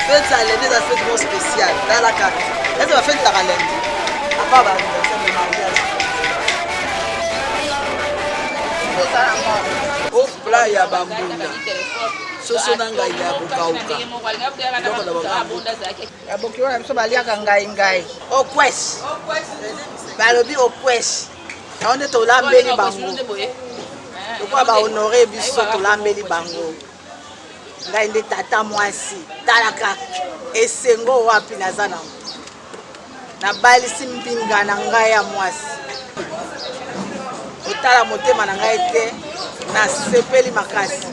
Fête ça lundi, ça fête trop spécial. Dans la carte. Est-ce que va fête la lundi? À part l'anniversaire de mariage. Oh, là il y a bambunda. Soso nanga ya bukauka. Ndoko na bambunda. Ya bokiwa mso baliaka ngai. Oh kwes. Balobi oh kwes. On est au lambeli bango. Pourquoi ba honorer biso to lambeli bango? Ngai nde tata mwasi. Talaka esengo wapi nazana. Na balisi mbinga na ngai ya mwasi. Otala motema na ngai te na sepeli makasi.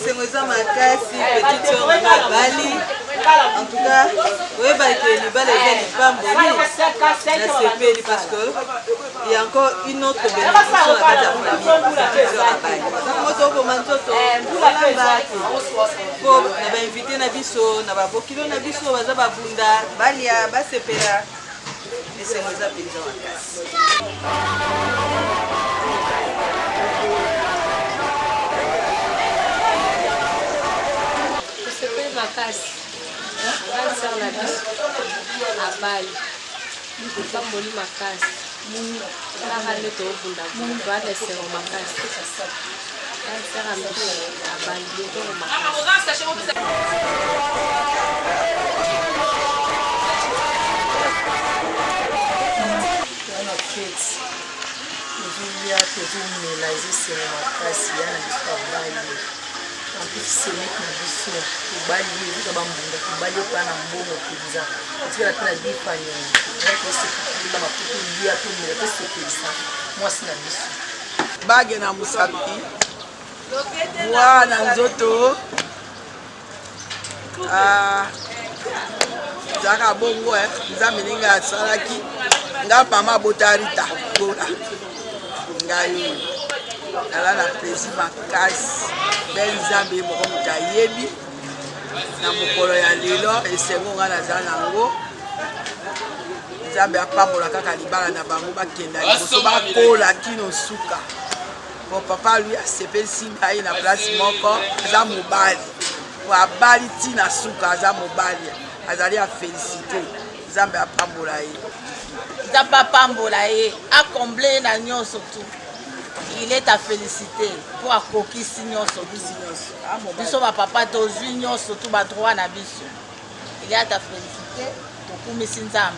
C'est moi ça ma casse petite soeur ma Bali. En tout cas, oui bah que les balles les pas bonnes. La CPL parce que il y a encore une autre bénédiction à la famille. Moi to ko mantoto. Pour na invité na biso na ba bokilo na biso baza ba bunda balia ba sepela. Et c'est moi ça paysan ma casse. Makasi, makasi na biso, abali, pamboli makasi, na hale to bunda bunda, wale sero makasi, sera biso, abali, to makasi. Wana fete, tuzulia tuzumela izisero makasi yana biso abali. En plus, c'est le mec qui dit ça. Tu vas lui dire que tu vas lui prendre un bon mot pour ça. Tu vas la vie pour lui. Tu vas te dire à tout le monde que c'est ça. Moi, c'est la vie. Bague na musapi. Moi, na nzoto. Zaka bongo nzameninga salaki. Nga pama botarita. Bola. Ngayo. Nala na plaisir makasi. Ben Nzambe moko mutayebi na mokolo ya lelo esengo nga naza nango Nzambe apambola kaka libala na bango bakenda liboso bakola kino suka. Mon papa lui asepelisi ngai na place moko aza mobali abali tina suka aza mobali azali a félicité Nzambe apambola ye Nzambe apambola ye akomble na nyonso tout. Il est à féliciter pour accoquer nyonso biso ba papa tozwi nyonso tout ba droit na biso. Il est à féliciter tokumisi Nzambe.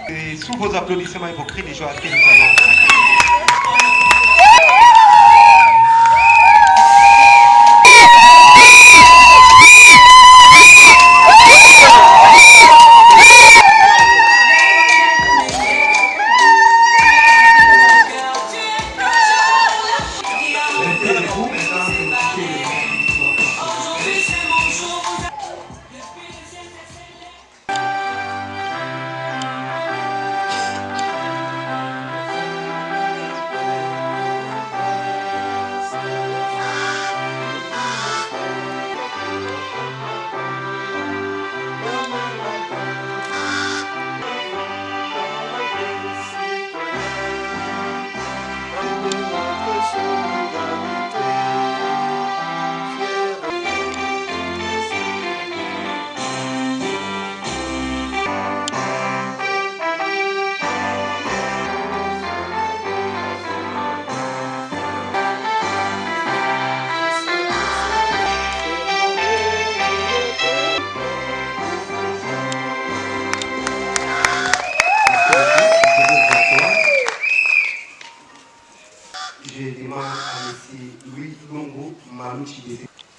Et sous vos applaudissements et vos cris de joie que nous avons.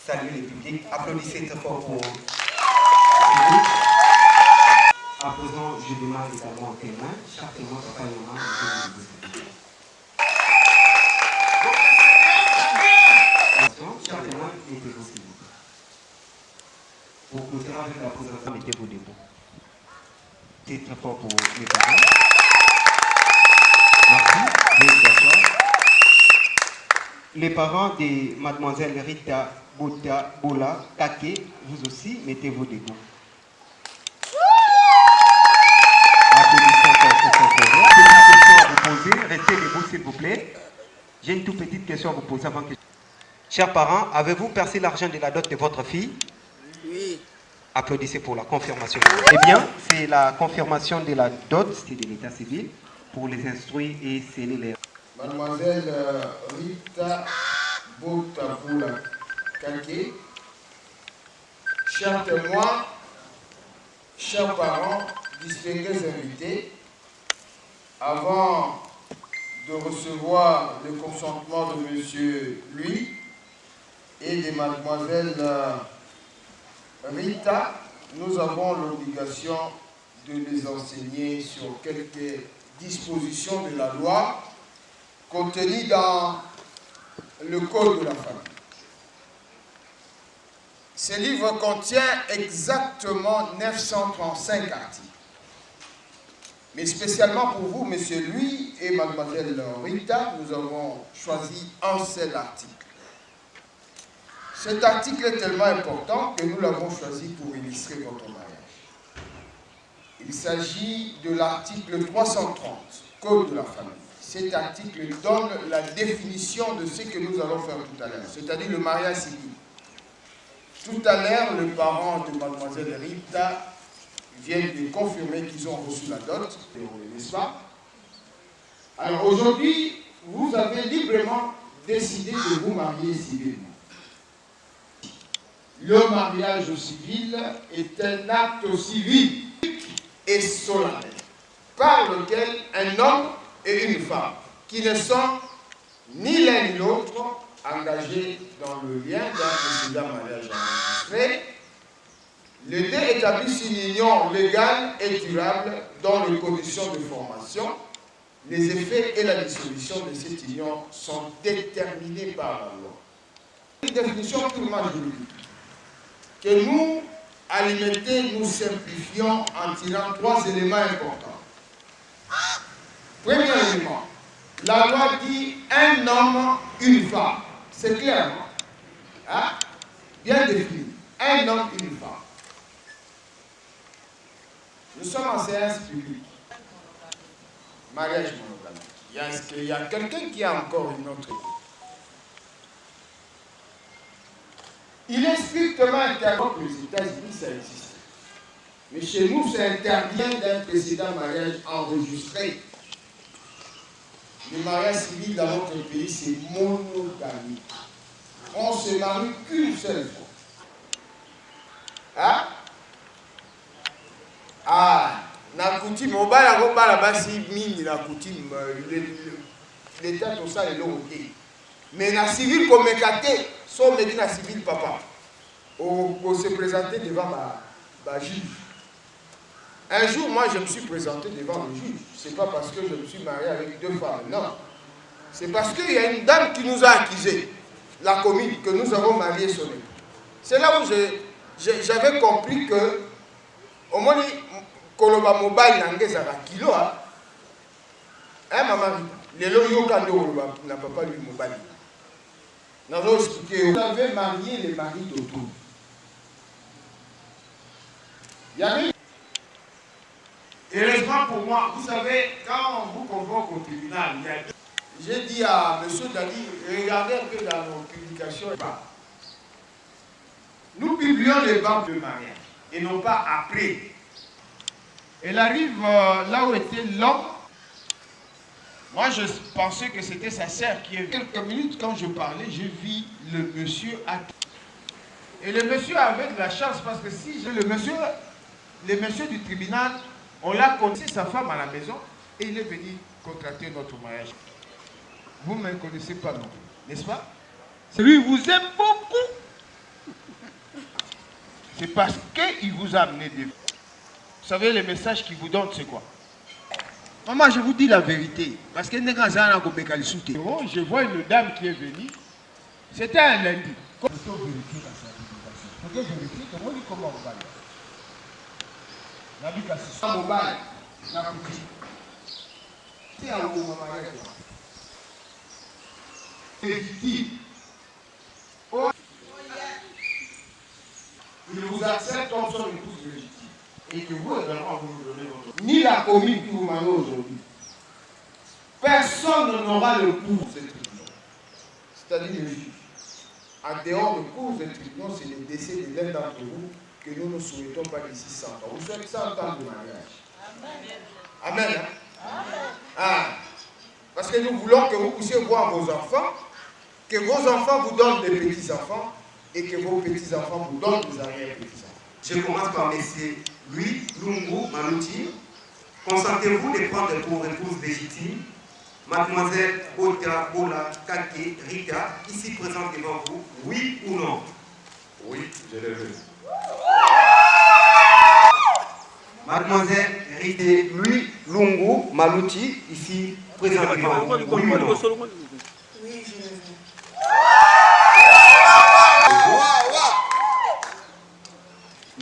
saluer le public. Applaudissez très fort pour... À présent, je demande également aux témoins, chaque témoin, papa et maman, chaque témoin, mettez-vous s'il vous plaît. Pour clôturer avec la présentation, mettez-vous debout. C'est très fort pour les parents. Merci, veuillez vous asseoir. Les parents de mademoiselle Rita Bola Kake, vous aussi, mettez-vous debout. Applaudissons pour petite question à vous poser. Restez debout, s'il vous plaît. J'ai une toute petite question à vous poser avant que... Chers parents, avez-vous perçu l'argent de la dot de votre fille? Oui. Applaudissez pour la confirmation. Eh bien, c'est la confirmation de la dot, c'est de l'état civil, pour les instruire et sceller les... Mademoiselle Rita Botabula Kake, chers témoins, chers parents, distingués invités, avant de recevoir le consentement de monsieur lui et de mademoiselle Rita, nous avons l'obligation de les enseigner sur quelques dispositions de la loi contenues dans le Code de la famille. Ce livre contient exactement 935 articles. Mais spécialement pour vous, monsieur Louis et mademoiselle Rita, nous avons choisi un seul article. Cet article est tellement important que nous l'avons choisi pour illustrer votre mariage. Il s'agit de l'article 330, Code de la famille. Cet article donne la définition de ce que nous allons faire tout à l'heure, c'est-à-dire le mariage civil. Tout à l'heure, les parents de mademoiselle Rita viennent de confirmer qu'ils ont reçu la dot, n'est-ce pas? Alors aujourd'hui, vous avez librement décidé de vous marier civilement. Le mariage civil est un acte civil et solennel par lequel un homme et une femme qui ne sont ni l'un ni l'autre engagés dans le lien d'un précédent mariage enregistré, les deux établissent une union légale et durable dont les conditions de formation, les effets et la dissolution de cette union sont déterminés par la loi. Une définition purement juridique que nous, à l'IMT, nous simplifions en tirant trois éléments importants. Premier élément, la loi dit un homme, une femme. C'est clair, hein? Bien défini. Un homme, une femme. Nous sommes en séance publique. Mariage monogamique. Il y a quelqu'un qui a encore une autre idée. Il est strictement interdit que les États-Unis, ça existe. Mais chez nous, c'est interdit d'un précédent mariage enregistré. Le mariage civil dans notre pays, c'est monogamique. On ne se marie qu'une seule fois. Hein? Ah, na coutume, on va la basi mini la coutume, l'État tout ça est long. Mais na civil comme écarté, sauf me dit na civil papa, on se présenter devant ma juge. Un jour, moi, je me suis présenté devant le juge. C'est pas parce que je me suis marié avec deux femmes, non. C'est parce qu'il y a une dame qui nous a accusés, la commune, que nous avons marié son époux. C'est là où j'avais compris que, au moins, koloba mobile n'angeza kilo, hein, maman, les loyaux quand n'a pas lui mobile. Vous avez marié les maris d'autour. Il y avait... Heureusement pour moi, vous savez, quand on vous convoque au tribunal, j'ai dit à M. Dali, regardez un peu dans nos publications. Nous publions les banques de mariage et non pas après. Elle arrive là où était l'homme. Moi, je pensais que c'était sa sœur qui est... Quelques minutes, quand je parlais, j'ai vu le monsieur à... Et le monsieur avait de la chance parce que si le monsieur du tribunal, on l'a connu sa femme à la maison et il est venu contracter notre mariage. Vous ne me connaissez pas non plus, n'est-ce pas? Lui vous aime beaucoup. c'est parce qu'il vous a amené des... Vous savez, le message qu'il vous donne, c'est quoi? Maman, je vous dis la vérité. Parce que je vois une dame qui est venue. C'était un lundi. Il vous accepte comme son épouse légitime. Et que vous également vous nous donnez votre... Ni la commune qui vous mène aujourd'hui. Personne n'aura le cours de tribunal. C'est-à-dire le juge. En dehors du cours de tribunal, c'est le décès de l'un d'entre vous que nous ne souhaitons pas d'ici 100 ans. Vous souhaitez 100 ans de mariage. Amen. Amen. Hein? Ah. Parce que nous voulons que vous puissiez voir vos enfants, que vos enfants vous donnent des petits-enfants et que vos petits-enfants vous donnent des arrière-petits-enfants. Je commence par M. Louis Lungu Malouti. Consentez-vous de prendre pour épouse légitime Mademoiselle Ota Bola Kake Rika, ici présente devant vous, oui ou non? Oui, je le veux. Mademoiselle Rite Louis Lungu Malouti, ici présente devant vous, oui ou non? Oui, je le veux.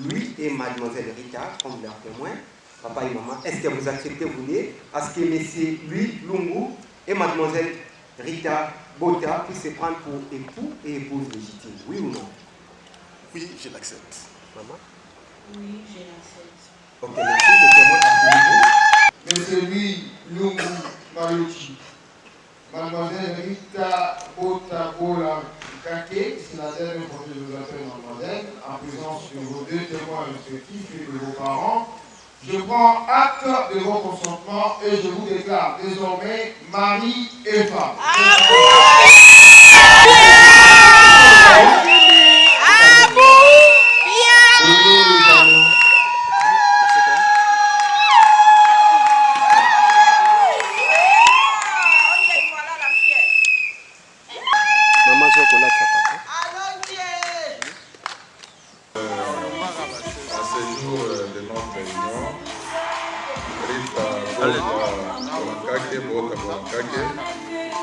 Lui et Mademoiselle Rita, comme leurs témoins, papa et maman, est-ce que vous acceptez, vous voulez, à ce que M. Louis Lungu et Mademoiselle Rita Bota puissent se prendre pour époux et épouse légitime, oui ou non? Oui, je l'accepte. Maman? Oui, je l'accepte. Ok, merci, le témoin à Monsieur Louis Lungu Malouti, Mademoiselle Rita Botabola Kake, c'est la dernière fois que je vous appelle mademoiselle, en présence de vos deux témoins respectifs et de vos parents. Je prends acte de vos consentements et je vous déclare désormais mari et femme. Maman Zokola Tchapaka. À ce jour de notre réunion, Rita Bota Bolakake,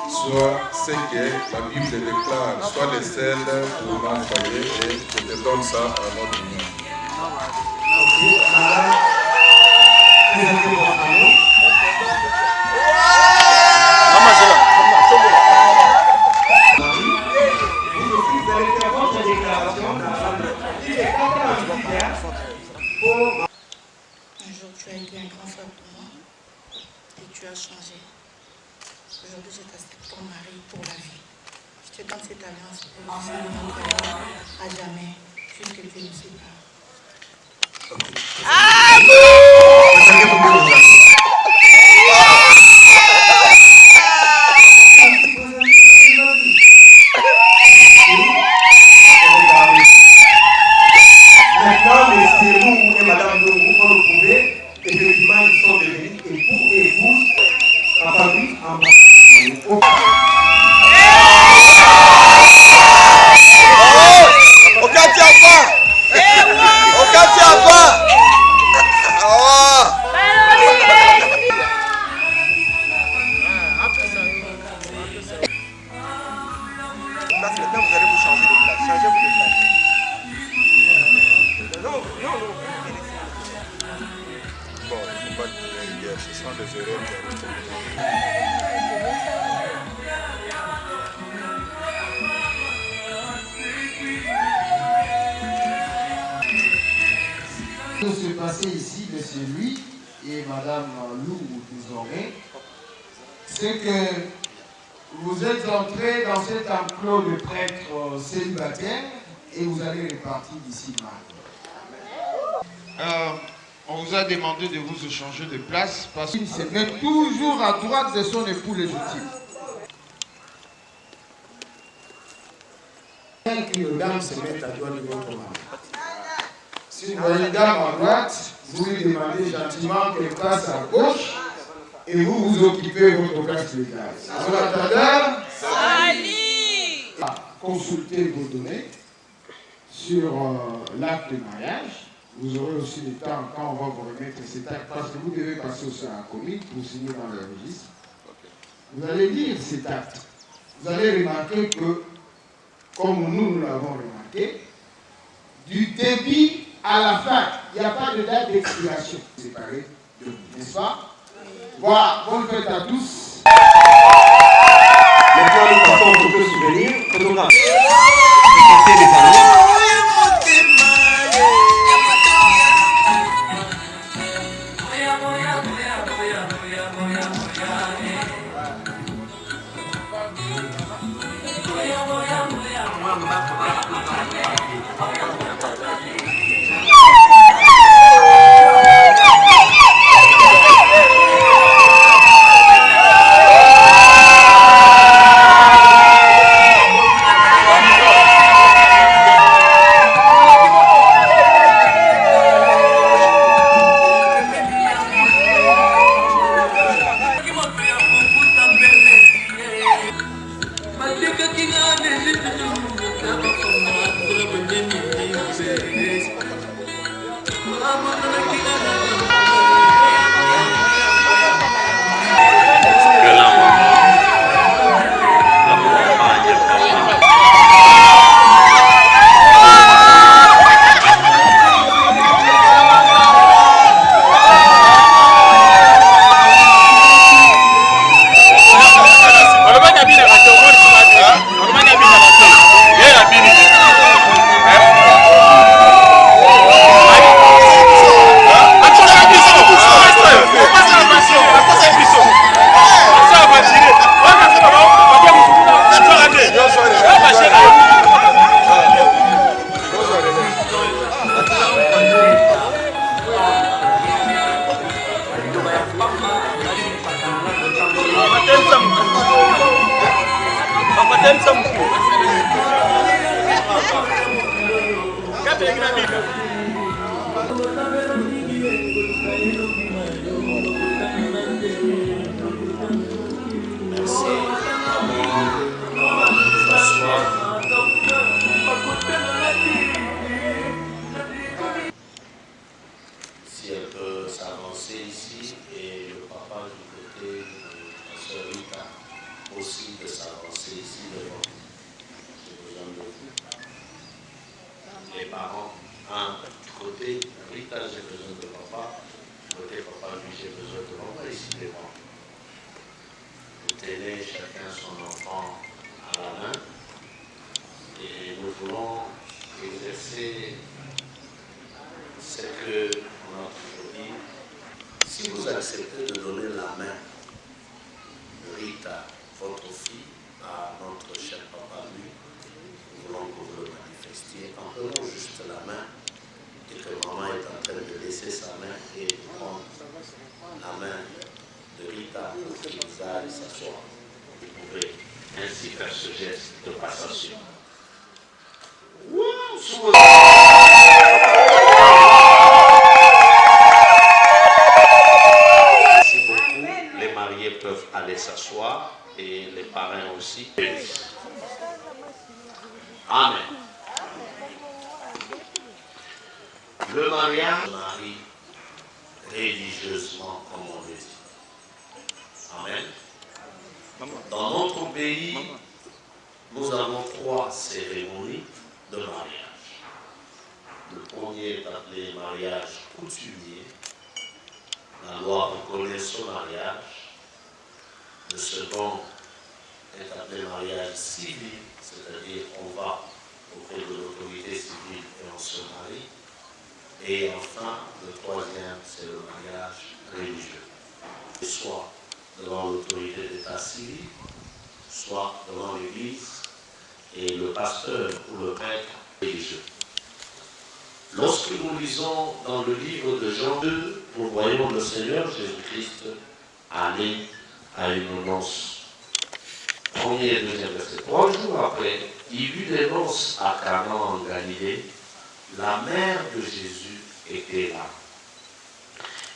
soit ce que la Bible déclare, soit les celles pour l'envoyer et je te donne ça à notre union. Un jour, tu as été un grand frère pour moi et tu as changé. Aujourd'hui, je t'accepte ton mari pour la vie. Je te donne cette alliance pour vivre notre amour à jamais, jusque Dieu nous sépare. Maintenant, M. Lungu et Mme Lungu vont nous prouver effectivement ils sont devenus époux et épouses en famille, en famille. Maintenant, vous allez vous changer de place. Changez-vous de place. Bon, il ne faut pas dire, ce sont des erreurs qui arrivent. Ce qui s'est passé ici, monsieur lui et madame Lou Douzoré, c'est que vous êtes entrés dans cet enclos de prêtres célibataires et vous allez repartir d'ici mal. On vous a demandé de vous échanger de place parce qu'il se met toujours à droite de son époux légitime. Qu'une dame se mette à droite de votre mari. Si vous voyez une dame à droite, vous lui demandez gentiment qu'elle passe à gauche et vous vous occupez de votre place légale. Jonathan, consultez vos données. sur l'acte de mariage. Vous aurez aussi le temps quand on va vous remettre cet acte, parce que vous devez passer aussi à la commune pour signer dans le registre. Vous allez lire cet acte. Vous allez remarquer que, comme nous l'avons remarqué, du début à la fin, il n'y a pas de date d'expiration séparée de vous, n'est-ce pas? Voilà, bonne fête à tous. Maintenant, nous passons au photo souvenir, photographe. Vous les annonces. Si elle peut s'avancer ici et le papa du côté de la sœur Rita aussi de s'avancer ici devant. J'ai besoin de vous. Les parents, du côté Rita, j'ai besoin de papa. Du côté papa, lui, j'ai besoin de maman ici devant. Vous tenez chacun son enfant à la main et nous voulons exercer ce que on a toujours dit. Si vous acceptez de donner la main de Rita, votre fille, à notre cher papa, lui, nous voulons que vous le manifestiez en prenant juste la main et que maman est en train de laisser sa main et de prendre la main de Rita pour qu'il aille s'asseoir. Vous pouvez ainsi faire ce geste de passation. Merci beaucoup. Les mariés peuvent aller s'asseoir et les parrains aussi. Amen. Le mariage marie religieusement, comme on le dit. Amen. Dans notre pays, nous avons 3 cérémonies de mariage. Le premier est appelé mariage coutumier. La loi reconnaît ce mariage. Le second est appelé mariage civil, c'est-à-dire on va auprès de l'autorité civile et on se marie. Et enfin, le troisième, c'est le mariage religieux. Soit devant l'autorité d'état civil, soit devant l'église et le pasteur ou le prêtre religieux. Lorsque nous lisons dans le livre de Jean 2, nous voyons le Seigneur Jésus-Christ aller à une noce. Premier et deuxième verset. 3 jours après, il y eut des noces à Cana en Galilée. La mère de Jésus était là.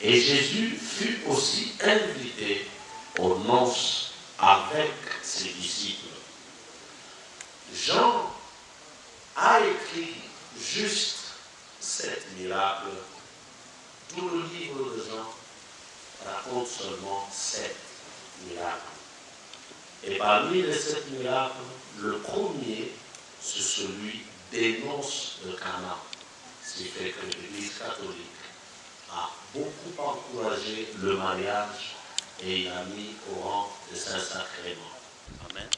Et Jésus fut aussi invité aux noces avec ses disciples. Jean a écrit juste 7 miracles. Tout le livre de Jean raconte seulement 7 miracles. Et parmi les 7 miracles, le premier, c'est celui des noces de Cana. Ce qui fait que l'Église catholique a beaucoup encouragé le mariage et il a mis au rang des Saint-Sacrements. Amen.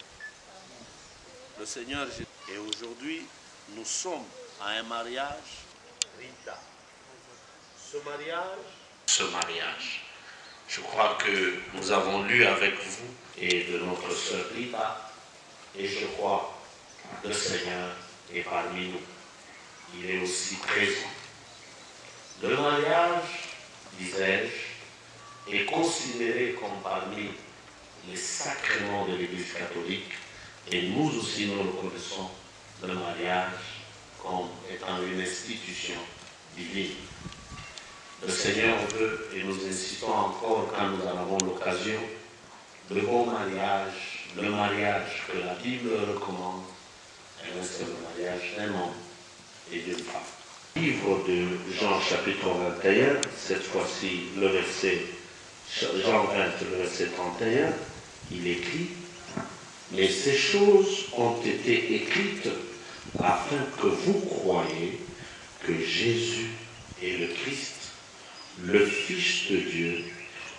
Le Seigneur Jésus. Et aujourd'hui, nous sommes à un mariage Rita. Ce mariage, je crois que nous avons lu avec vous et de notre sœur Rita, et je crois que le Seigneur est parmi nous. Il est aussi présent. Le mariage, disais-je, est considéré comme parmi les sacrements de l'Église catholique, et nous aussi nous reconnaissons le mariage comme étant une institution divine. Le Seigneur veut, et nous incitons encore quand nous en avons l'occasion, le bon mariage, le mariage que la Bible recommande, c'est le mariage d'un homme et d'une femme. Livre de Jean chapitre 21, cette fois-ci le verset, Jean 20, le verset 31, il écrit: mais ces choses ont été écrites afin que vous croyiez que Jésus est le Christ, le Fils de Dieu,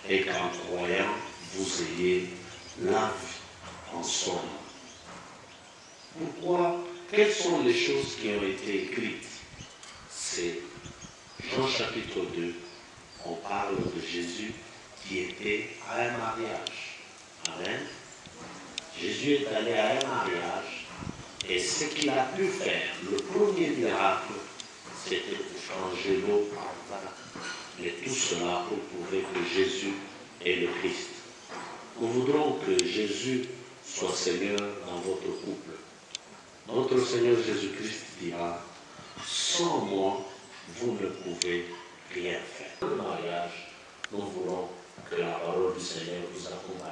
et qu'en croyant, vous ayez la vie en son nom. Pourquoi? Quelles sont les choses qui ont été écrites? C'est Jean chapitre 2, on parle de Jésus qui était à un mariage. Amen. Jésus est allé à un mariage, et ce qu'il a pu faire, le premier miracle, c'était de changer l'eau en vin. Mais tout cela pour prouver que Jésus est le Christ. Nous voudrons que Jésus soit Seigneur dans votre couple. Notre Seigneur Jésus-Christ dira: sans moi, vous ne pouvez rien faire. Dans le mariage, nous voulons que la parole du Seigneur vous accompagne,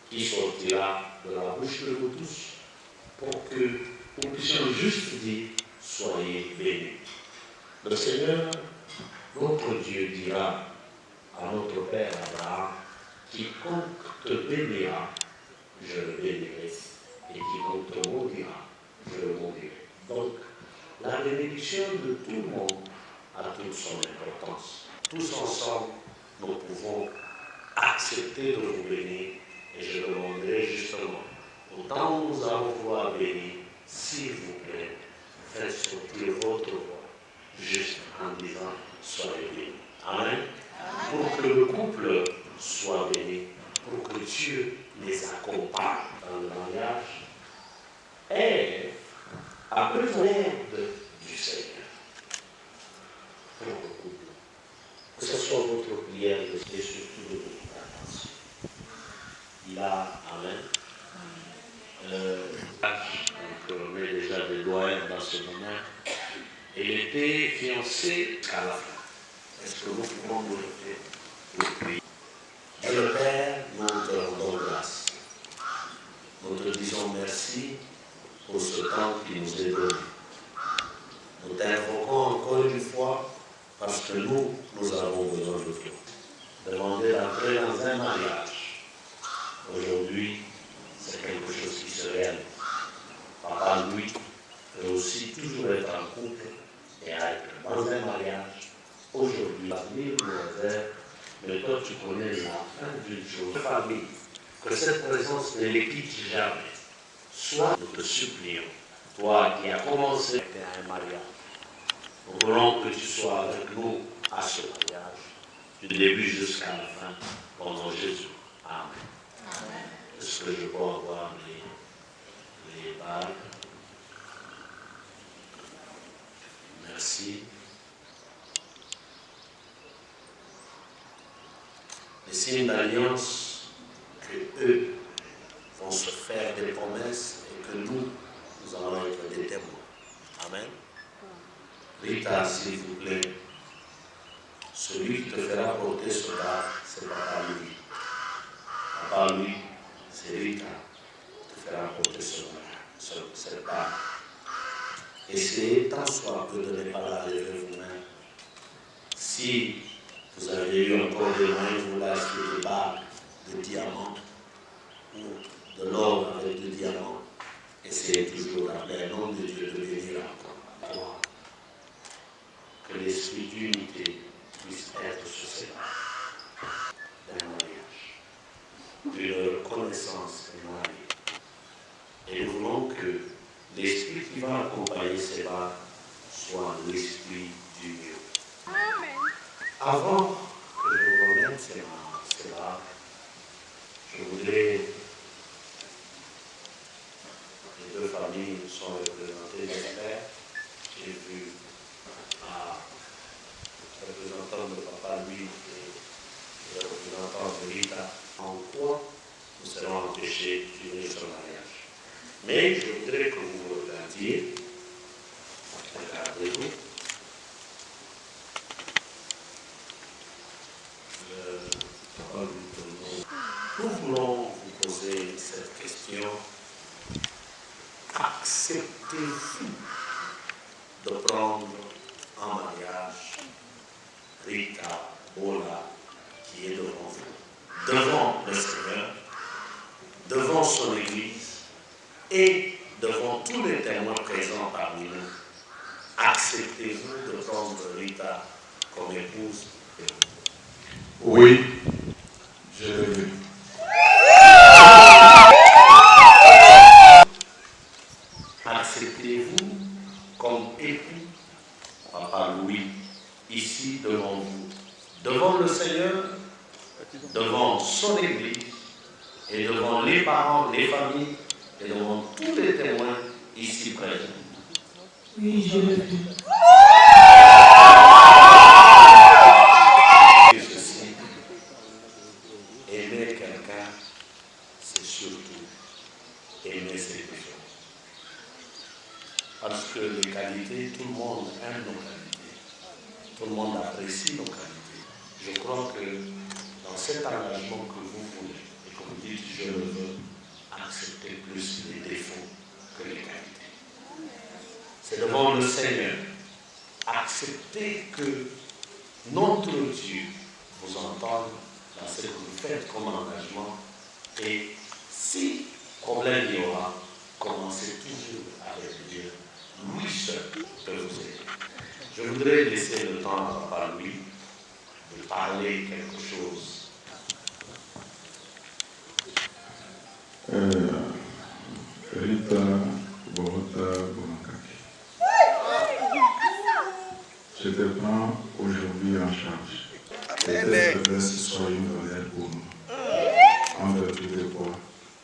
qui sortira de la bouche de vous tous, pour que nous puissions juste dire: soyez bénis. Le Seigneur, notre Dieu, dira à notre Père Abraham: quiconque te bénira, je le bénirai, et quiconque te maudira, je le maudirai. Donc, la bénédiction de tout le monde a toute son importance. Tous ensemble, nous pouvons accepter de vous bénir, et je demanderai justement, autant nous allons vouloir bénir, s'il vous plaît, faites sortir votre voix, juste en disant: soyez bénis. Amen. Pour que le couple soit béni, pour que Dieu les accompagne dans le mariage, et après l'aide du Seigneur pour le couple, que ce soit votre prière et surtout de votre attention. Il a, amen, donc on est déjà des doyens dans ce moment. Il était fiancé jusqu'à la fin. Est-ce que nous pouvons nous lever pour prier? Dieu le Père, nous te rendons grâce. Nous te disons merci pour ce temps qui nous est donné. Nous t'invoquons encore une fois parce que nous avons besoin de toi. Demander d'entrer dans un mariage. Aujourd'hui, c'est quelque chose qui se réalise. Papa, lui, peut aussi toujours être en couple et être dans un mariage. Aujourd'hui, l'avenir nous réserve, mais toi tu connais la fin d'une chose. Famille, que cette présence ne les quitte jamais. Soit nous te supplions, toi qui as commencé à un mariage, nous voulons que tu sois avec nous à ce mariage, du début jusqu'à la fin, au nom de Jésus. Amen. Amen. Est-ce que je peux avoir les balles? Merci. Les signes d'alliance que eux vont se faire des promesses et que nous allons être des témoins. Amen. Rita, s'il vous plaît, celui qui te fera porter ce bas, c'est Papa lui. Papa lui, c'est Rita qui te fera porter ce bas. essayez tant soit peu de ne pas la lever vous-même. Si vous avez eu encore des moyens, vous l'achetez des bagues de diamants ou de l'or avec des diamants, essayez toujours d'appeler un nom de Dieu de bénir encore. Que l'esprit d'unité puisse être sur ces bases d'un mariage, d'une reconnaissance mariée. Et nous voulons que l'esprit qui va accompagner ces bases soit l'esprit du mieux. Avant que je vous remette ces bases, je voudrais, les deux familles sont représentées, j'espère. J'ai vu le représentant de papa, lui, et le représentant de Rita, en quoi nous serons empêchés d'unir ce mariage. Mais je voudrais que vous vous regardiez, regardez-vous. Nous voulons vous poser cette question. Acceptez-vous de prendre en mariage Rita Bola qui est devant vous, devant le Seigneur, devant son Église et devant tous les témoins présents parmi nous? Acceptez-vous de prendre Rita comme épouse? Oui, je le veux. Acceptez-vous comme époux Papa Louis, ici devant vous, devant le Seigneur, devant son Église et devant les parents, les familles et devant tous les témoins ici présents? Oui, je le veux. Ceci, aimer quelqu'un, c'est surtout aimer ses défauts. Parce que les qualités, tout le monde aime nos qualités. Tout le monde apprécie nos qualités. Je crois que dans cet engagement que vous voulez, et que vous dites je le veux, accepter plus les défauts que les qualités. C'est devant le Seigneur. Acceptez que notre Dieu vous entende dans ce que vous faites comme engagement. Et si problème il y aura, commencez toujours avec Dieu. Lui seul peut vous aider. Je voudrais laisser le temps à Papa Louis de parler quelque chose. Rita Borota Bomakaki. Je te prends aujourd'hui en charge. Peut-être que ce soit une honneur pour nous. En vertu de quoi,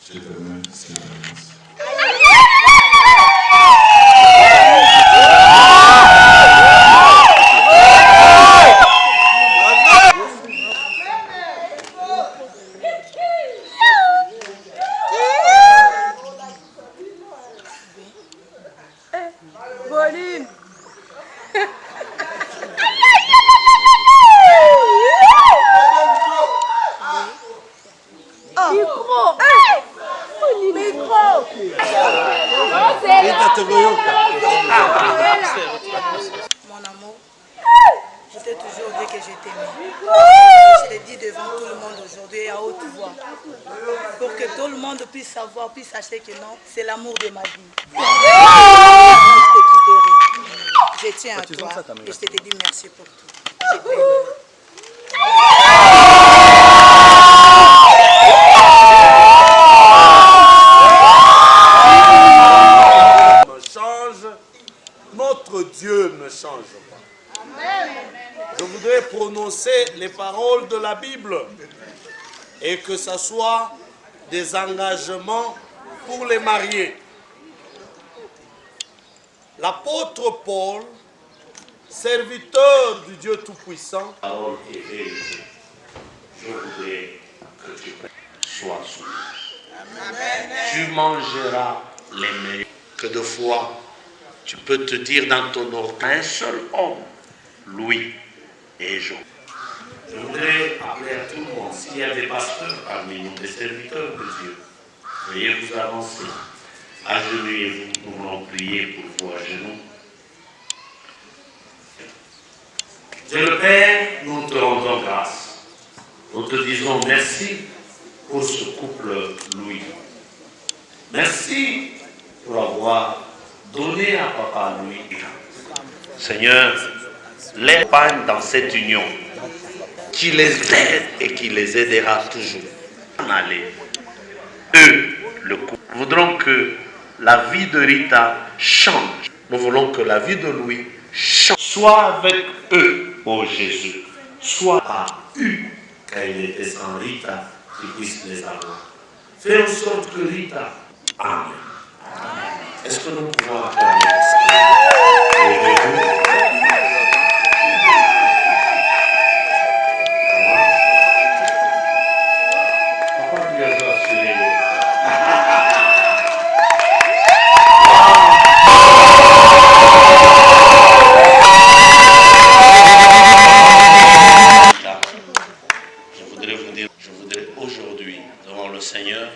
je te mets cette alliance. Mon amour, je t'ai toujours dit que je t'aimais. Je l'ai dit devant tout le monde aujourd'hui à haute voix. Pour que tout le monde puisse savoir, puisse sachez que non, c'est l'amour de ma vie. Je te quitterai. Je tiens à toi et je te dis merci pour tout. Je t'aime. Notre Dieu ne change pas. Je voudrais prononcer les paroles de la Bible et que ce soit des engagements pour les mariés. L'apôtre Paul, serviteur du Dieu Tout-Puissant, parole et vérité, je voudrais que tu sois soumis. Tu mangeras les meilleurs. Que de fois tu peux te dire dans ton ordre un seul homme, Louis et Jean. Je voudrais appeler à tout le monde, s'il y a des pasteurs parmi nous, des serviteurs de Dieu, veuillez vous avancer. Agenouillez-vous, nous voulons prier pour vous à genoux. Dieu le Père, nous te rendons grâce. Nous te disons merci pour ce couple Louis. Merci pour avoir donné à papa Louis. Seigneur, les accompagne dans cette union, qui les aide et qui les aidera toujours. Eux, le couple, nous voudrons que la vie de Rita change. Nous voulons que la vie de Louis change. Soit avec eux, ô Jésus, soit à eux, quand il était sans Rita, qu'ils puissent les avoir. Fais en sorte que Rita, Amen. Est-ce que nous pouvons acclamer le Seigneur? Je voudrais aujourd'hui, devant le Seigneur,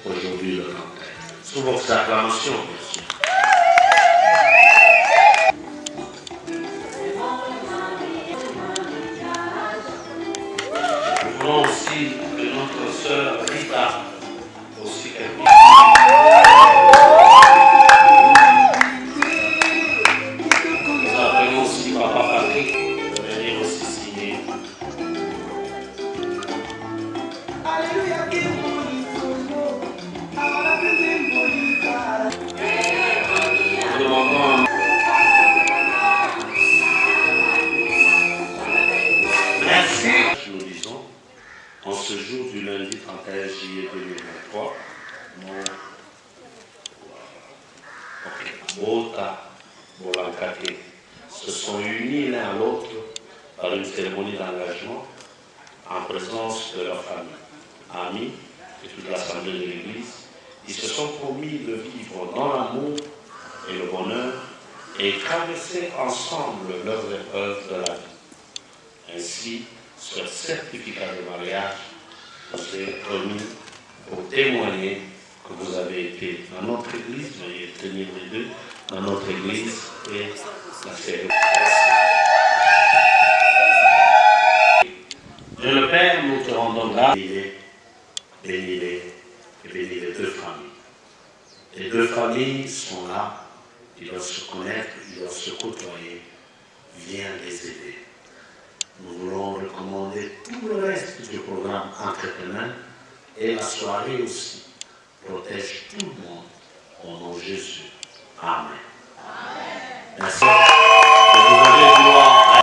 aujourd'hui le 31. Sous vos acclamations, merci. Nous voulons aussi que notre sœur Rita aussi qu'elle nous appelons aussi papa Patrick de venir aussi signer. Nous demandons merci. Nous disons, en ce jour du lundi 31 juillet 2023, Bota, Bolankate se sont unis l'un à l'autre par une cérémonie d'engagement en présence de leur famille, amis et toute l'assemblée de l'Église. Ils se sont promis de vivre dans l'amour et le bonheur et traverser ensemble leurs épreuves de la vie. Ainsi, ce certificat de mariage vous est remis pour témoigner que vous avez été dans notre église, veuillez tenir les deux, dans notre église et la cérémonie. Dieu le Père, nous te rendons grâce. Bénis-les et bénis les deux familles. Les deux familles sont là, ils doivent se connaître, ils doivent se côtoyer. Viens les aider. Nous voulons recommander tout le reste du programme entrepreneur et la soirée aussi. Protège tout le monde au nom de Jésus. Amen. Merci. Que vous avez gloire.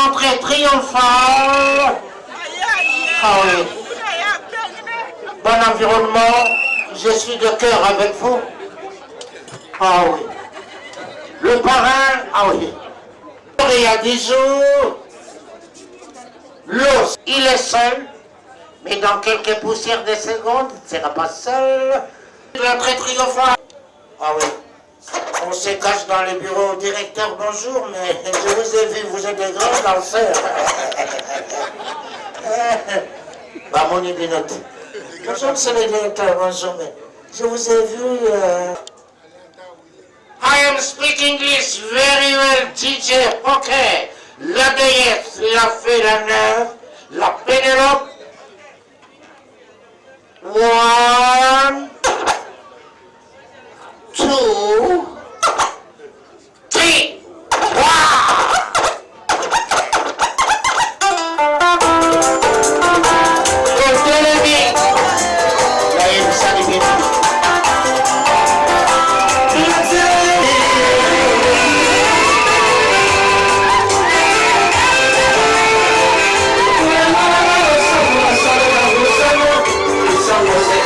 entrée triomphale. Ah oui. Bon environnement, je suis de cœur avec vous. Ah oui. Le parrain, ah oui. Il y a 10 jours, l'os, il est seul, mais dans quelques poussières de secondes, il ne sera pas seul. L'entrée triomphale. Ah oui. On se cache dans le bureau directeur, bonjour, mais je vous ai vu, vous êtes des grands danseurs. Bah, mon Ibinote. Bonjour, monsieur le directeur, bonjour, mais je vous ai vu. I am speaking English very well, teacher. Ok. La déesse, la fée, la neuve, la Pénélope. 1, 2, 3. Somos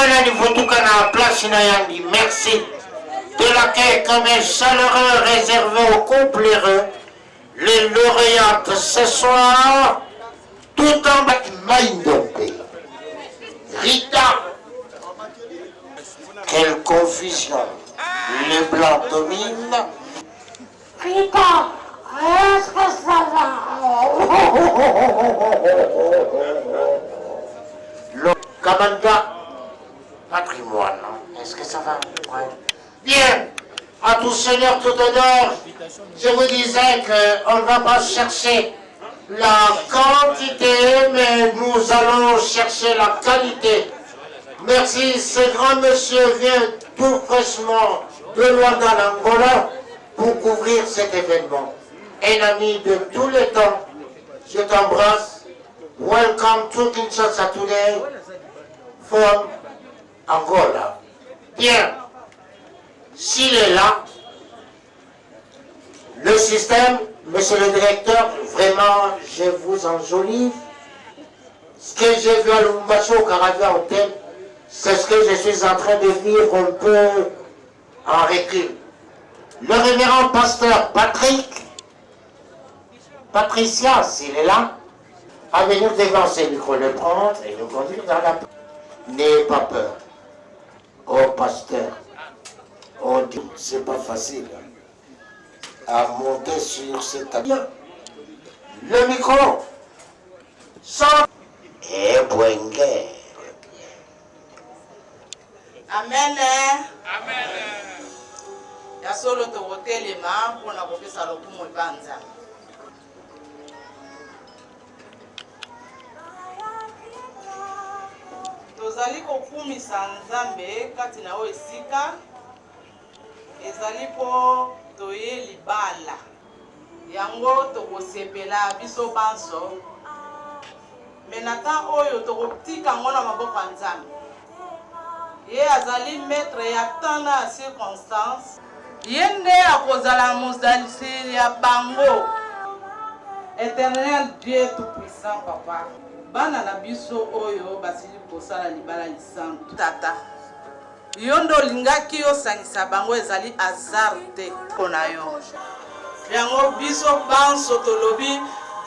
Voilà niveau tout qu'on a place Inayandi. Merci de l'accueil comme un chaleureux réservé aux couples heureux. Les lauréates ce soir, tout en bas, Maïndombe. Rita, quelle confusion. Les blancs dominent. Rita, est-ce que ça va? Le Kamanda, patrimoine, est-ce que ça va? Ouais. Bien, à tout seigneur, tout honneur, je vous disais qu'on ne va pas chercher la quantité, mais nous allons chercher la qualité. Merci, ce grand monsieur vient tout fraîchement de Luanda, l'Angola, pour couvrir cet événement. Un ami de tous les temps, je t'embrasse. Welcome to Kinshasa today from Angola. Bien, s'il est là, le système, monsieur le directeur, vraiment, je vous enjolive. Ce que j'ai vu à Lumbacho, au Caravia Hôtel, c'est ce que je suis en train de vivre un peu en recul. Le révérend pasteur Patricia, s'il est là, à venir devant ses micros, le prendre et nous conduire dans la paix. N'ayez pas peur. Oh pasteur, oh Dieu, c'est pas facile à monter sur cet avion. Le micro, sans... Et Bouengue. Amen. Amen. Ya solo to hotelema mpona kopesa lokumu epanza. Tozali kokumisa Nzambe kati na oyo esika ezali po toye libala. Yango tokosepela biso banso. Menata oyo tokotika ngona maboko ya Nzambe. Ye azali maître ya tana circonstance. Yende akozala mozalisi ya bango. Éternel Dieu tout-puissant papa. Bana na biso oyo basili kosala libala lisantu. Tata. Yondo lingaki yo sangisa bango ezali hasard te pona yo. Yango biso banso tolobi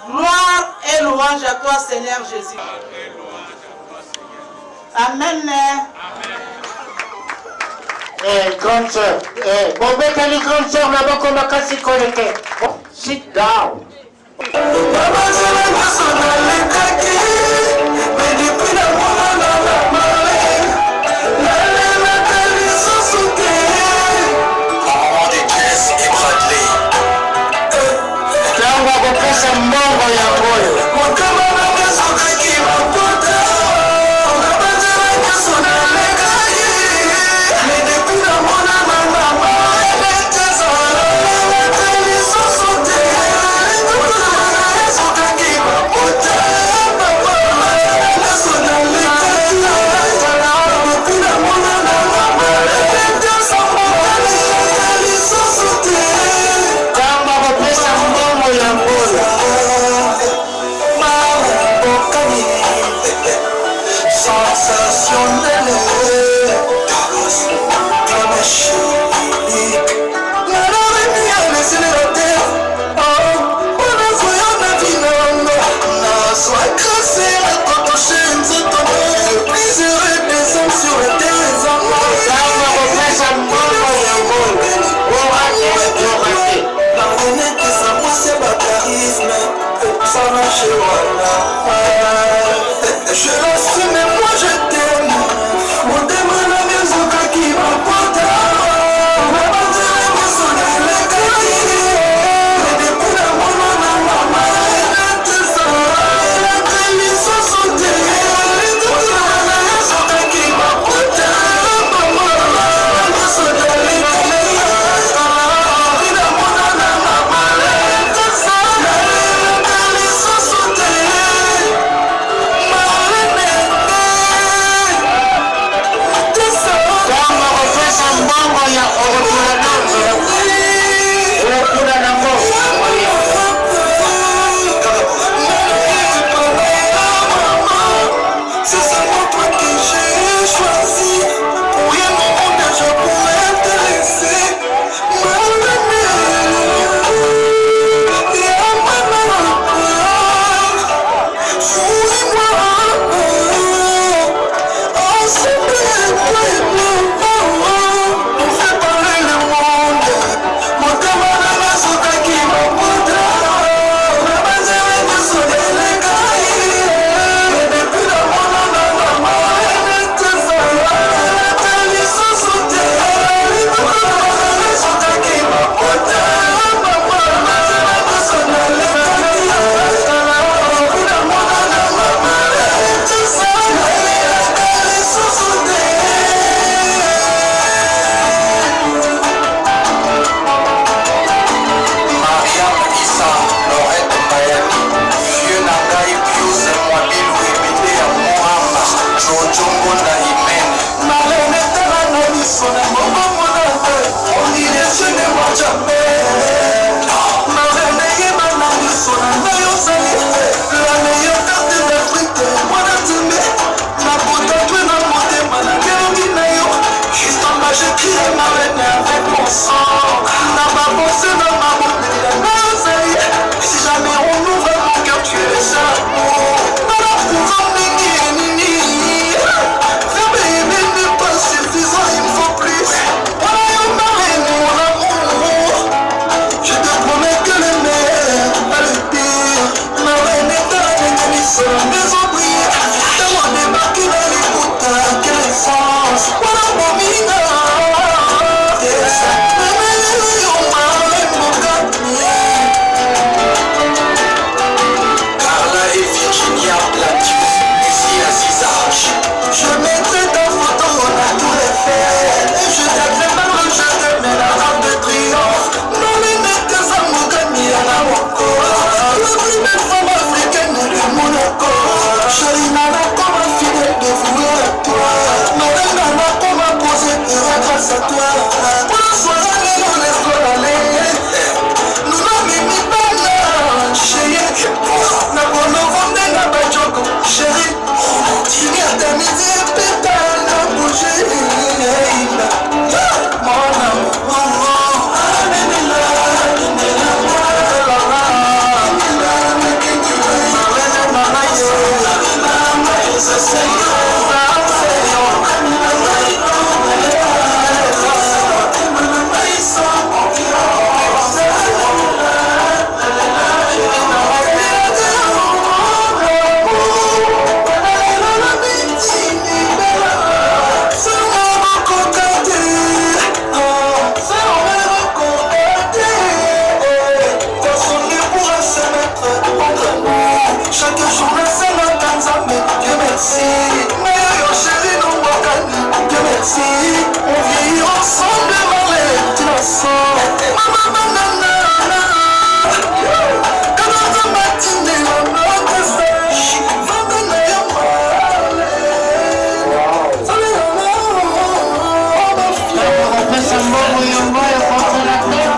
gloire et louange à toi Seigneur Jésus. Amen. Grande sœur, bon mec, les grandes sœurs là-bas qu'on a cassé connecté. Sit down. Je l'assume et moi je t'aime. Mon démon la maison qui m'apporte. Marlene Virginia Plateau, ici à Cisage. Je mettrai ta photo dans tous les faits. Et je t'appelle maman, je te mets la rampe de triomphe. Non mais n'était pas mon gagné à la Moko. La plus belle femme africaine de Monaco. Chérie Nana, comme un fidèle dévoué à toi. Madame Nana, comme un posé grâce à toi. Pour la soirée, on laisse-toi aller. Nous n'avons mis pas là. Chérie, n'a pas le vendre n'a pas de choco. Chérie, tu viens de midi et pétale à bouger. Mon amour, chaque journée c'est le Tanzanie, Dieu merci. Mais yo chérie nous wakani, Dieu merci. On vieillit ensemble malais, tu la sens. Maman banana, quand on va matiner la notre stage, maman ya malais. Salut on fait ça mort et on va y penser la tête.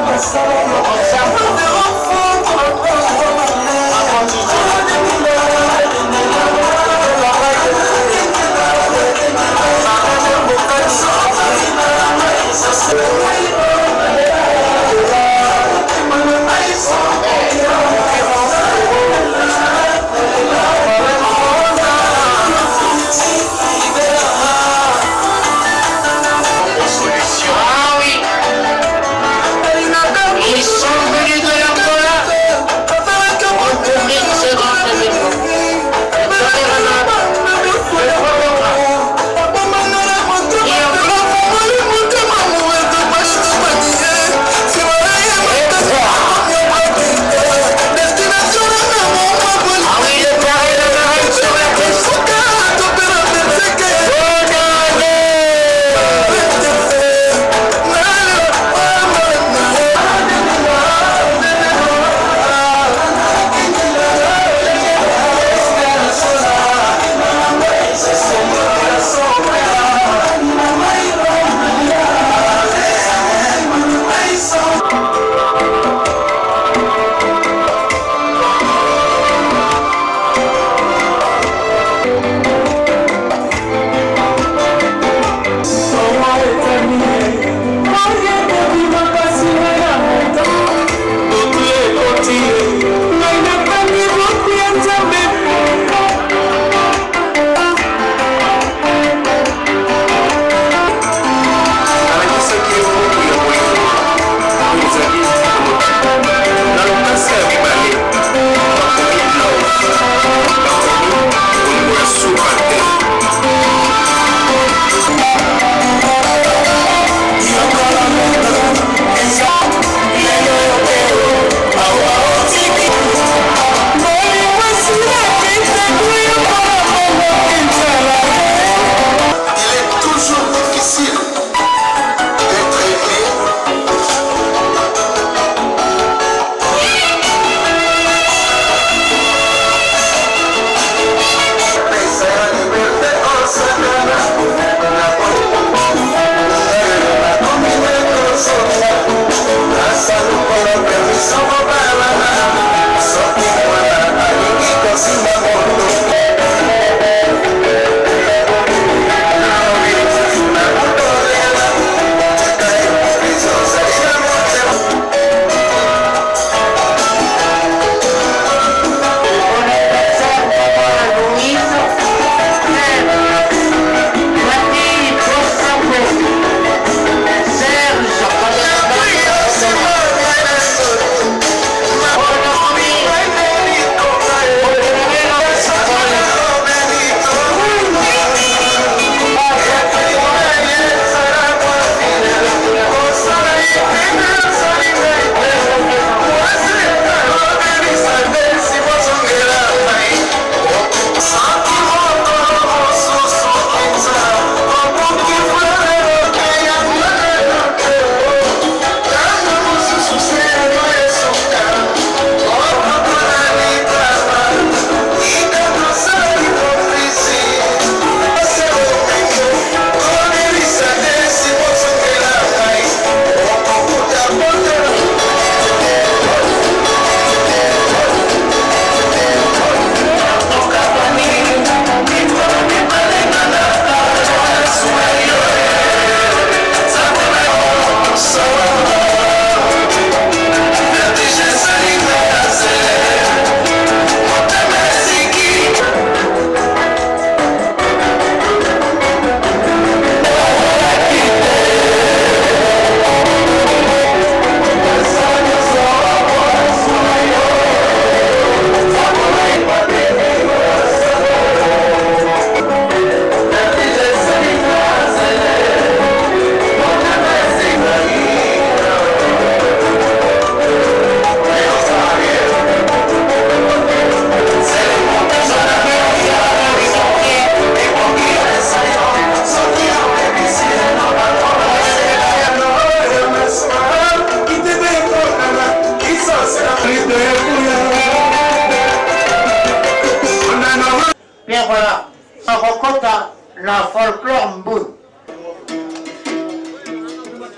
Et voilà, ça rencontre la folklore mboun.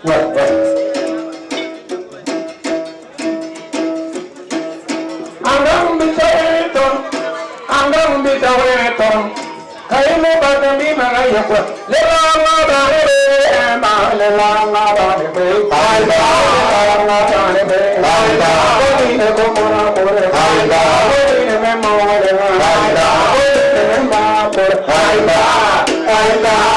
Ouais. Hey!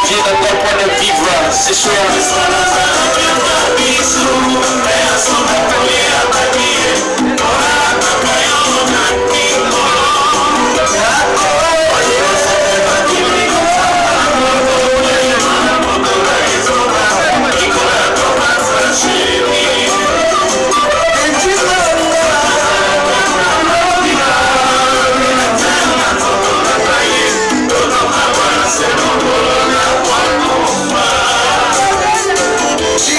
Dieu dans ton point de vivre ce soir. She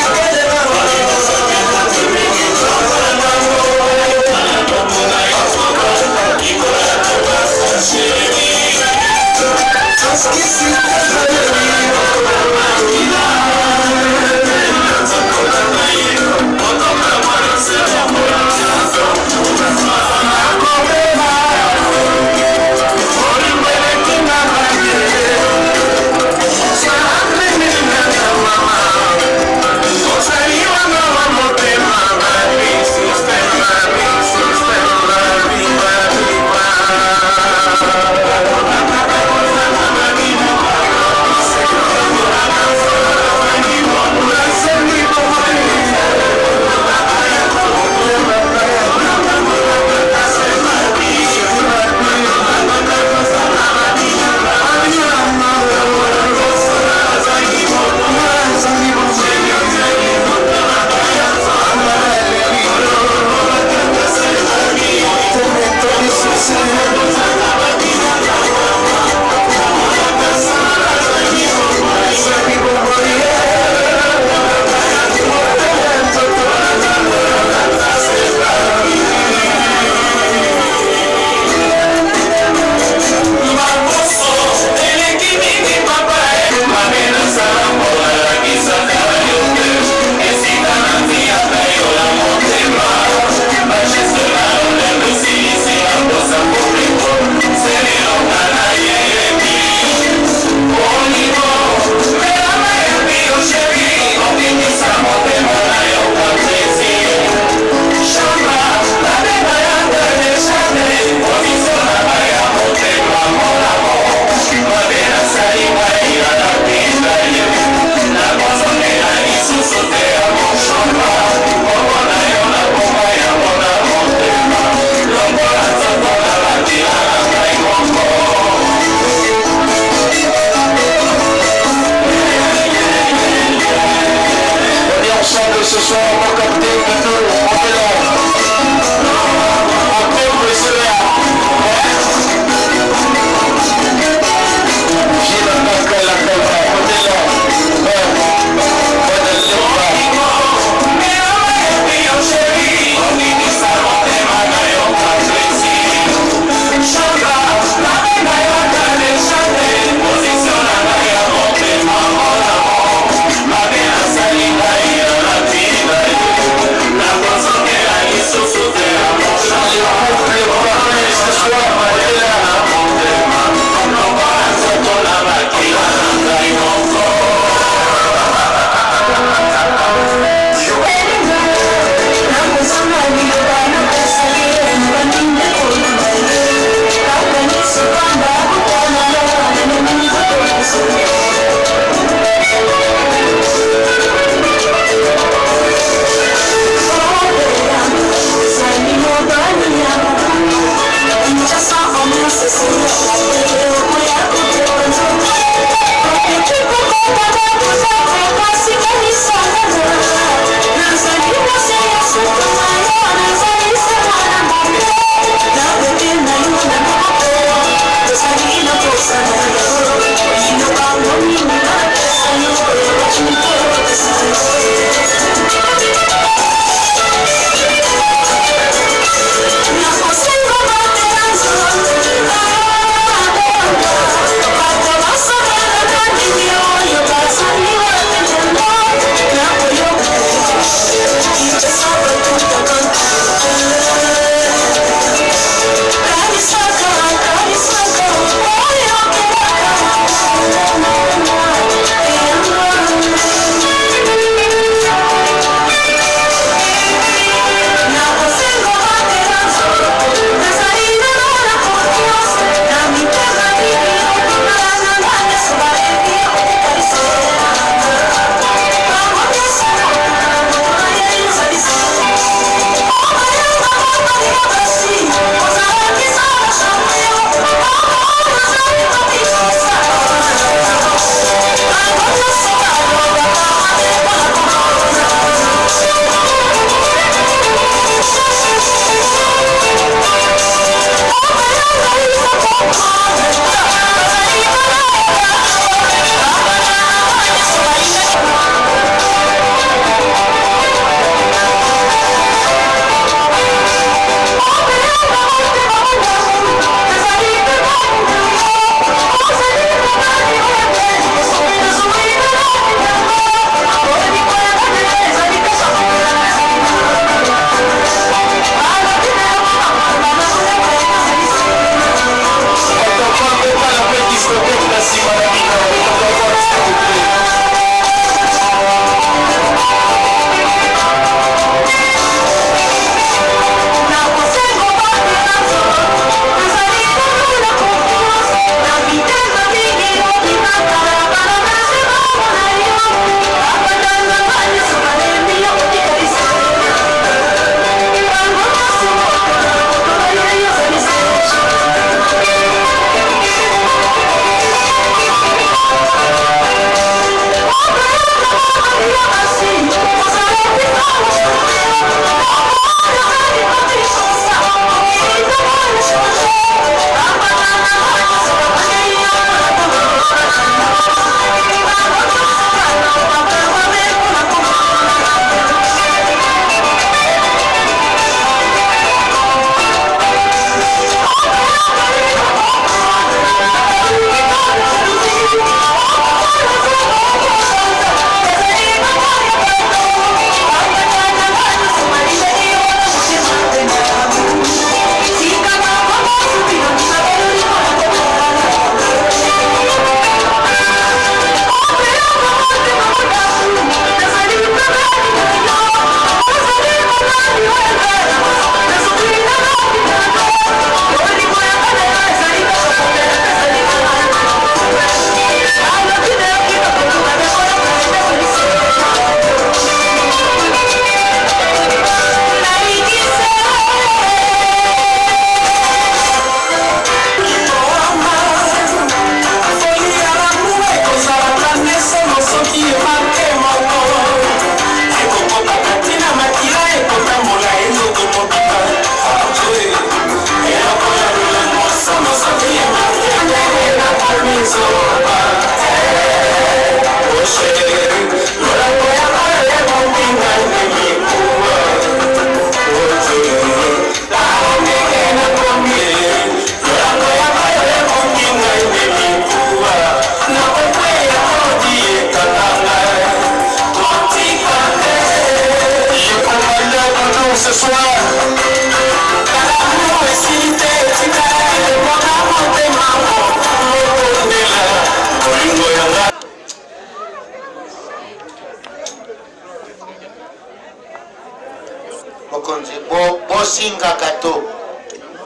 Bozinga gâteau.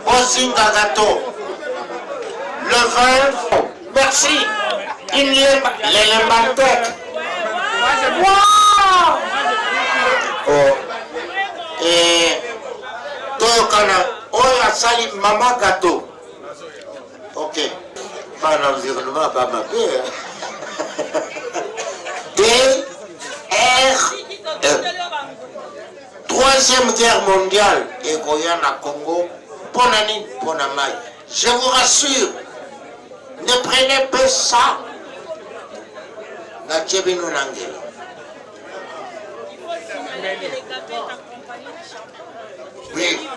Bozinga gâteau. Le vin. Merci. L'élémentaire. Wow. Oh. Et Toyokana. Oh, Sali Mama gâteau. Ok. Pas l'environnement, pas ma paix. D-R-E. Troisième guerre mondiale. Et Goyana Congo. Ponani, Ponamai. Je vous rassure. Ne prenez pas ça. Oui.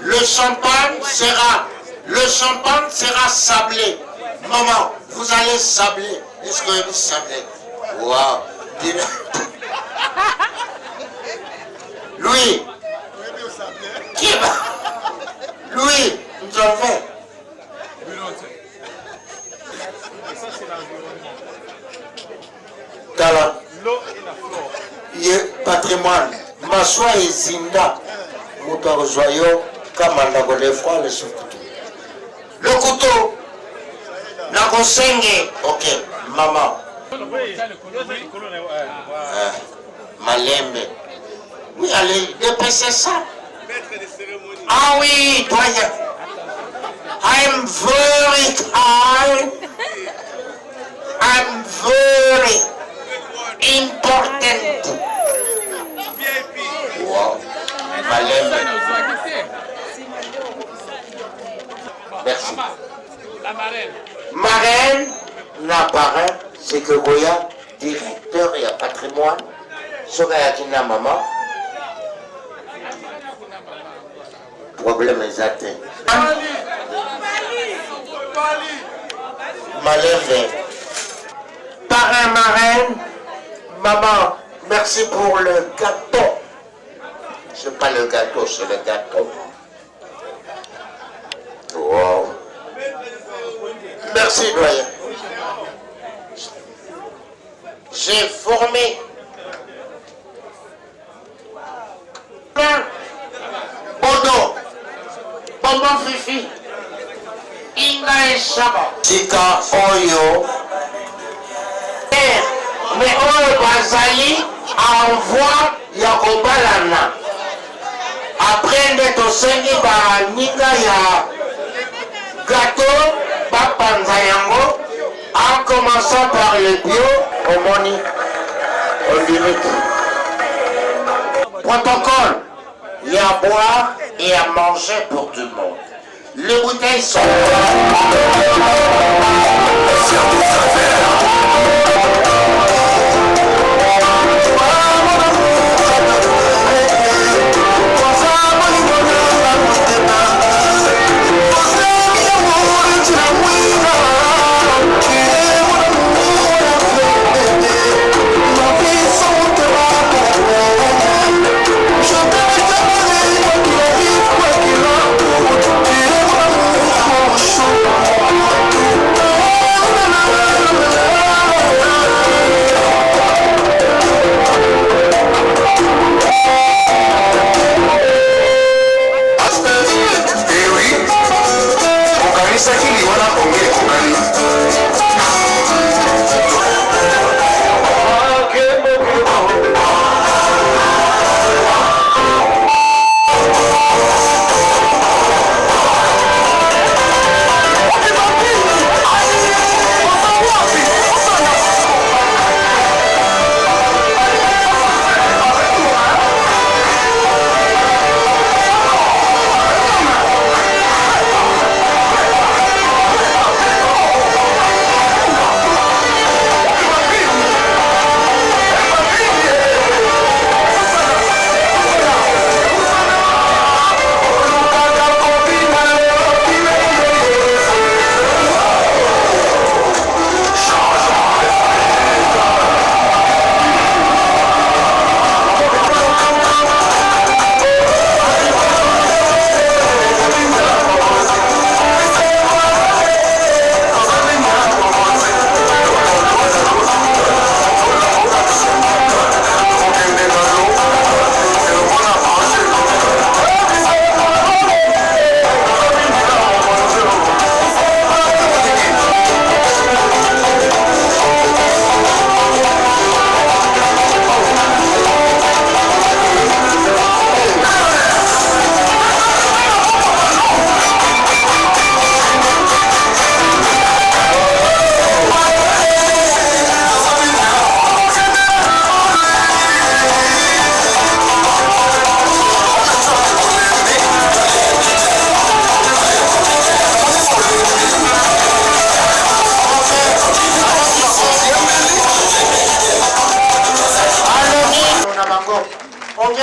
Le champagne sera sablé. Maman, vous allez sabler. Est-ce que vous sablez? Waouh. Louis. Qui va? Louis, nous avons fait. L'eau et la flore. Patrimoine. Maswa et Zinda. Moutar joyau. Kamanda le froid, le couteau. Le couteau. Nakosenge. Ok. Maman. Malembe. Oui, allez, dépêchez ça. Ah oui, doyen. I'm very kind. I'm very important. Wow. Malembe. Merci. La marraine. Marraine, la parrain, c'est que Goya, directeur et à patrimoine, Sogayakina maman. Problème est atteint. Malembe. Parrain, marraine, maman, merci pour le gâteau. C'est pas le gâteau, c'est le gâteau. Wow. Merci, doyen. J'ai formé Bodo, Bobo Fifi, Inga et Shaba, Tika Oyo, mais Oyo Bazali envoie Yakobalana. Après d'être saigné par Nika ya gâteau, Papanza Yango, en commençant par le bio, au moni, au limite. Protocole, il y a à boire et à manger pour tout le monde. Les bouteilles sont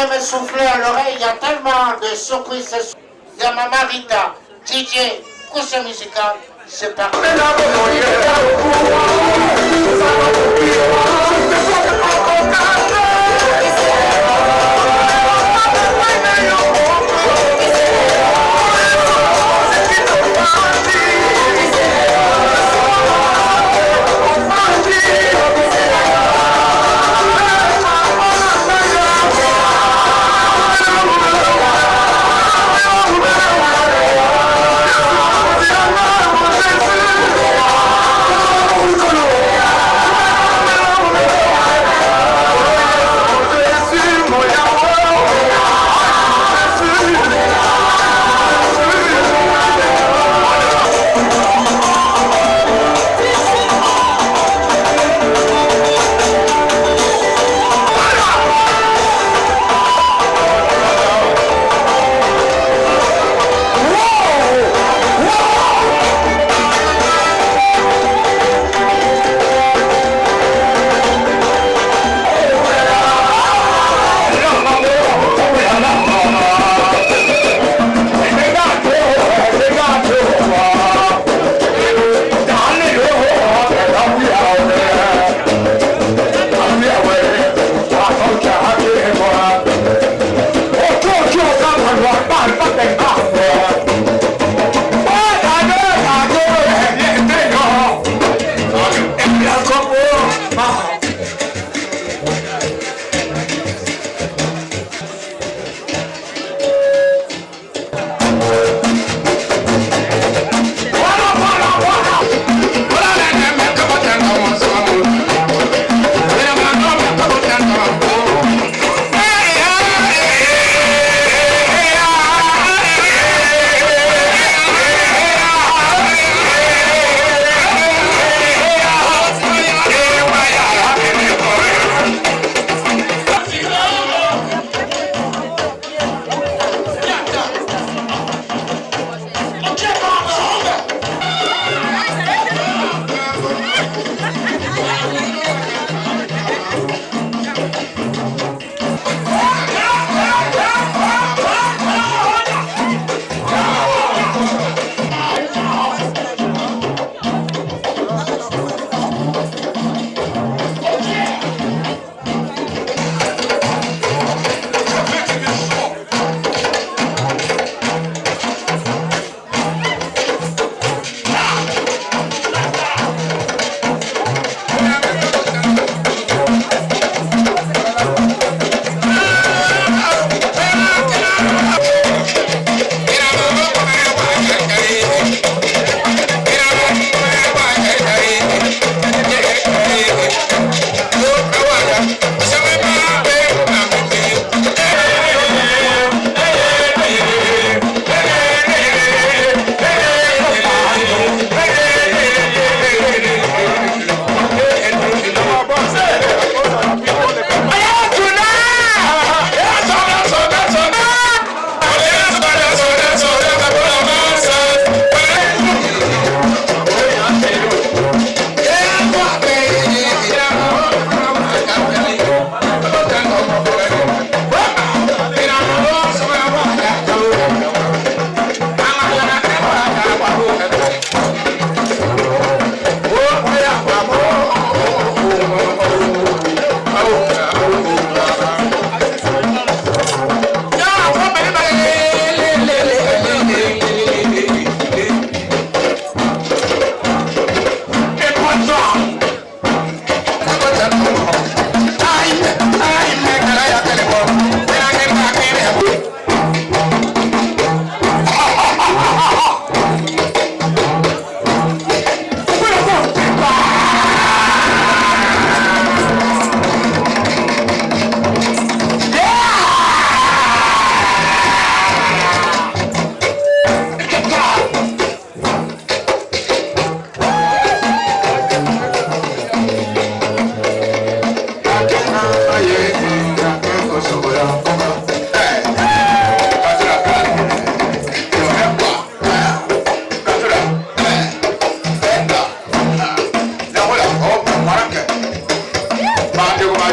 pouvez me souffler à l'oreille, il y a tellement de surprises ce soir. Il y a Maman Rita, DJ, couche musicale, c'est parti. Come on.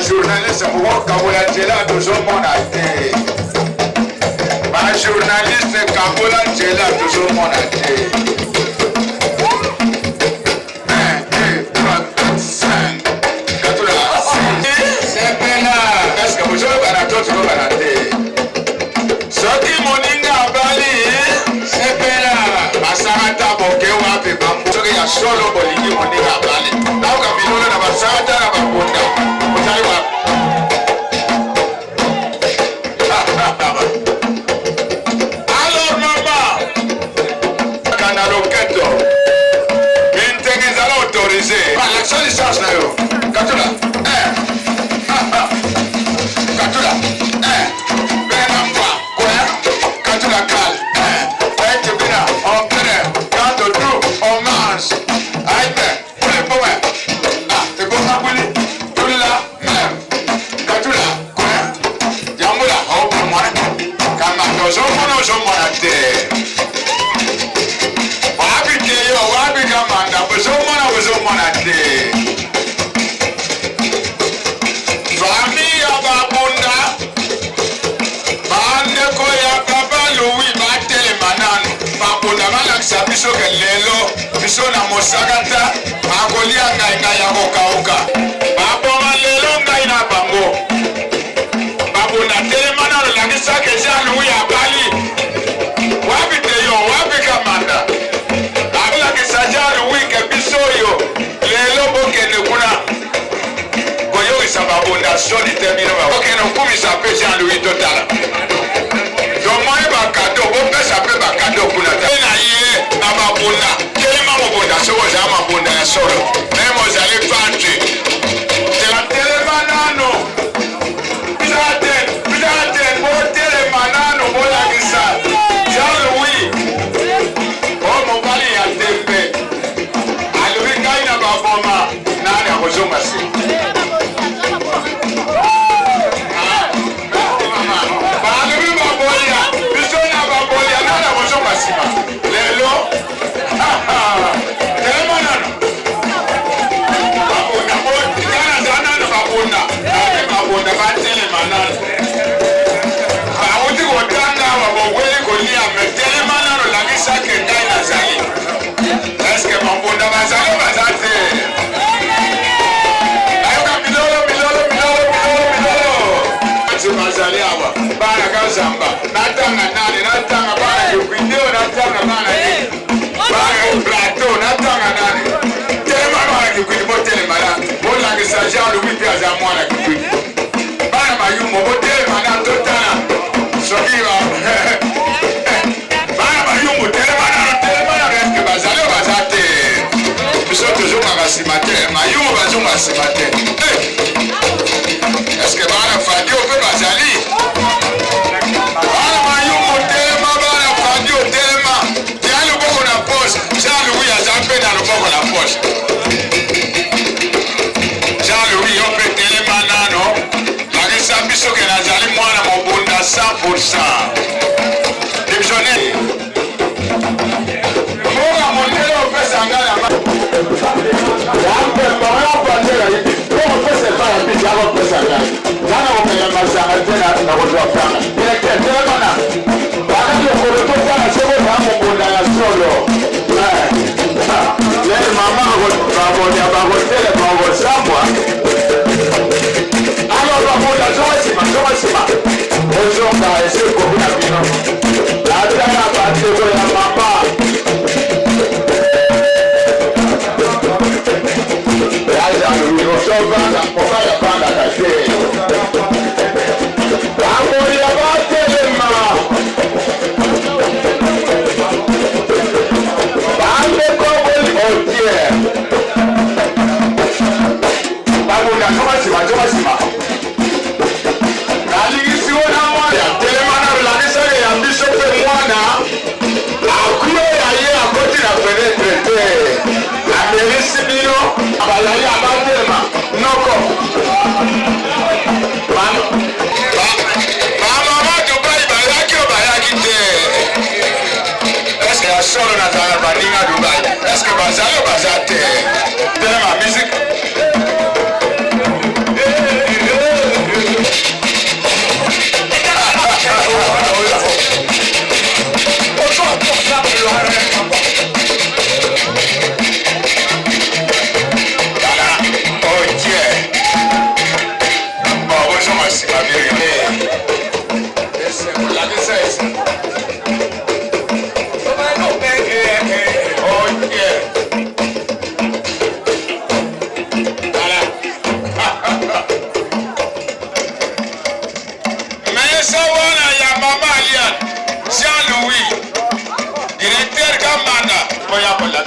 journaliste Kabola Djela toujours mon athée. Ma journaliste Kabola Djela toujours mon athée. 1, 2, 3, 4, 5. C'est pena. Est-ce que vous avez un autre banate? Soki moninga bali, c'est pena. Basarata boke wapi bambu. Soki ya solo bolingi moninga bali. Nauka milolo na basarata na bakunda. Utali wapi? Alors maman, kana loketo. Mintengenza autorisé. La seule licence na yo. Katula. Katula. Biso ke lelo biso na mosakata akolia ngai ya kokauka baboma lelo ngai na bango babona telemana lolangisa ke Jean Louis ya bali wapi te yo wapi kamanda babulangisa Jean Louis ke biso yo lelo bokende kuna koyokisa babondation litemino bakokende okumisa pe Jean Louis totala domoye bakado bopesa pe bakado kuna na ye na mabunda kelema mabunda soko za mabunda ya solo memo zale pante tela telema nano bizaten bo telema nano bola gisa Jean Louis o mobali ya tempe alubi ngai na baboma nani akozonga si balubi babolia biso na babolia nani akozonga sima lelo natanga nani natanga bana video natanga bana plateau natanga nani telema bana kikwiti botele mala bola ke Jean Louis pia za mwana kikwiti bana mayumo botele mana totana sokiwa bana mayumo telema reske bazalo bazate biso toujours magasimate mayumo bazonga simate est-ce que bana fadio pe bazali Jean Louis a zappé dans le bord de la poche. Jean Louis a fait tellement nano. La résabiso que Nazali Moana Mobunda 100%. Dipsonné. Moga Mondelo fait Sangala. Solo na tana baninga Dubai. Est-ce que bazalo bazate? Tellement musique.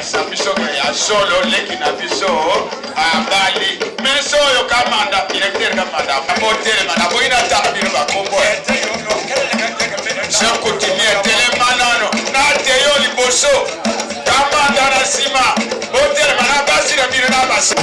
kolakisa biso ya solo leki na biso abali meso oyo kamanda directeur kamanda amotelema na boyina taka bino bakombo se coutumier telema nano na teyo liboso kamanda na nsima botelema na basi na bino na basi